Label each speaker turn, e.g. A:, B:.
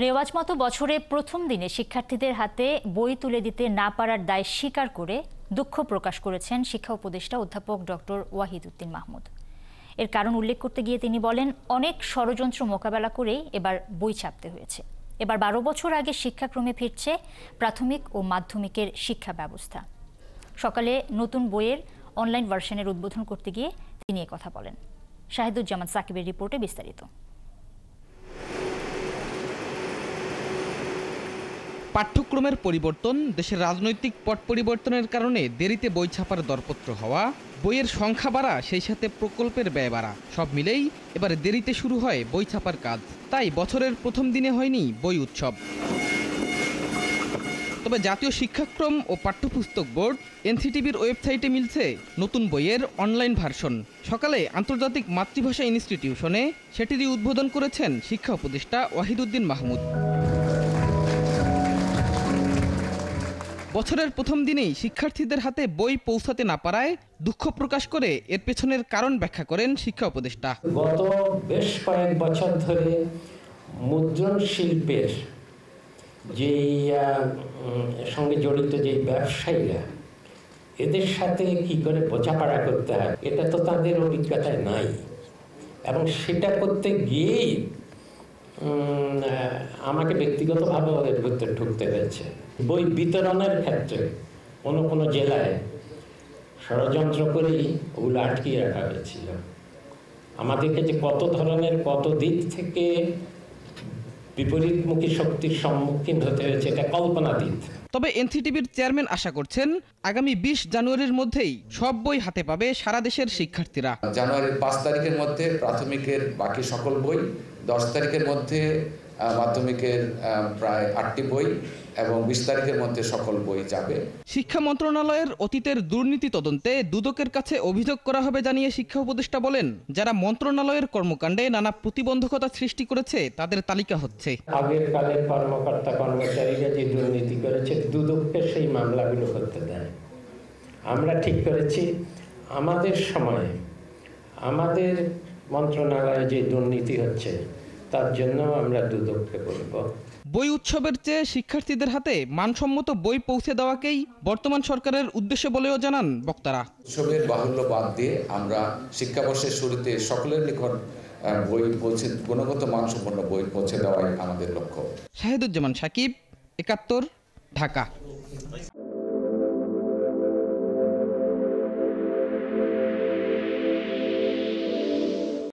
A: রেওয়াজ মতো বছরে প্রথম দিনে শিক্ষার্থীদের হাতে বই তুলে দিতে না পারার দায় স্বীকার করে দুঃখ প্রকাশ করেছেন শিক্ষা উপদেষ্টা অধ্যাপক ডক্টর ওয়াহিদুদ্দিন মাহমুদ। এর কারণ উল্লেখ করতে গিয়ে তিনি বলেন, অনেক ষড়যন্ত্র মোকাবেলা করেই এবার বই ছাপতে হয়েছে। এবার 12 বছর আগে শিক্ষাক্রমে ফিরছে প্রাথমিক ও মাধ্যমিকের শিক্ষা ব্যবস্থা। সকালে নতুন বইয়ের অনলাইন ভার্সনের উদ্বোধন করতে গিয়ে তিনি কথা বলেন। শাহিদুজ্জামান সাকিবের রিপোর্টে বিস্তারিত।
B: পাঠ্যক্রমের পরিবর্তন, দেশের রাজনৈতিক পট পরিবর্তনের কারণে দেরিতে বই ছাপার দরপত্র হওয়া, বইয়ের সংখ্যা বাড়া, সেই সাথে প্রকল্পের ব্যয় বাড়া, সব মিলেই এবার দেরিতে শুরু হয় বই ছাপার কাজ। তাই বছরের প্রথম দিনে হয়নি বই উৎসব। তবে জাতীয় শিক্ষাক্রম ও পাঠ্যপুস্তক বোর্ড এনসিটিবির ওয়েবসাইটে মিলছে নতুন বইয়ের অনলাইন ভার্সন। সকালে আন্তর্জাতিক মাতৃভাষা ইনস্টিটিউশনে সেটিরই উদ্বোধন করেছেন শিক্ষা উপদেষ্টা ওয়াহিদুদ্দিন মাহমুদ। বছরের প্রথম দিনেই শিক্ষার্থীদের হাতে বই পৌঁছাতে না পারায় দুঃখ প্রকাশ করে এর পেছনের কারণ ব্যাখ্যা করেন শিক্ষা উপদেষ্টা।
C: গত বেশ কয়েক বছর ধরে মুদ্রণ শিল্পের যেই সঙ্গে জড়িত যে ব্যবসায়ীরা, এদের সাথে কি করে বোঝাপড়া করতে হয় এটা তো তাদের অভিজ্ঞতায় নাই, এবং সেটা করতে গিয়েই আমাকে ব্যক্তিগতভাবে ওদের ভিতরে ঢুকতে হয়েছে। বই বিতরণের ক্ষেত্রে কোনো জেলায় ষড়যন্ত্র করেই ওগুলো আটকিয়ে রাখা হয়েছিল। আমাদেরকে যে কত ধরনের কত দিক থেকে বিপরীতমুখী শক্তির সম্মুখীন হতে হয়েছে এটা কল্পনাতীত।
B: তবে এনসিটিবির চেয়ারম্যান আশা করছেন, আগামী 20 জানুয়ারির মধ্যেই সব বই হাতে পাবে সারা দেশের শিক্ষার্থীরা।
D: জানুয়ারির 5 তারিখের মধ্যে প্রাথমিকের বাকি সকল বই, 10 তারিখের মধ্যে মাধ্যমিকের প্রায় 8টি বই এবং 20 তারিখের মধ্যে সকল বই যাবে।
B: শিক্ষা মন্ত্রণালয়ের অতীতের দুর্নীতি তদন্তে দুদকের কাছে অভিযোগ করা হবে জানিয়ে শিক্ষা উপদেষ্টা বলেন, যারা মন্ত্রণালয়ের কর্মকাণ্ডে নানা প্রতিবন্ধকতা সৃষ্টি করেছে তাদের তালিকা হচ্ছে।
C: আগের কালের কর্মকর্তা কর্মচারীরা যে দুর্নীতি করেছে দুদককে সেই মামলাগুলো করতে দেয়। আমরা ঠিক করেছি আমাদের সময়ে আমাদের মন্ত্রণালয়ে যে দুর্নীতি হচ্ছে তার জন্য আমরা দুদককে বলবো।
B: বই উৎসবের চেয়ে শিক্ষার্থীদের হাতে মানসম্মত বই পৌঁছে দেওয়াকেই বর্তমান সরকারের উদ্দেশ্য বলেও জানান বক্তারা।
D: উৎসবের বাহুল্য বাদ দিয়ে আমরা শিক্ষাবর্ষের শুরুতে সকলের নিকট বই পৌঁছে, গুণগত মানসম্পন্ন বই পৌঁছে দেওয়াই আমাদের লক্ষ্য।
B: শাহিদুজ্জামান সাকিব, 71, ঢাকা।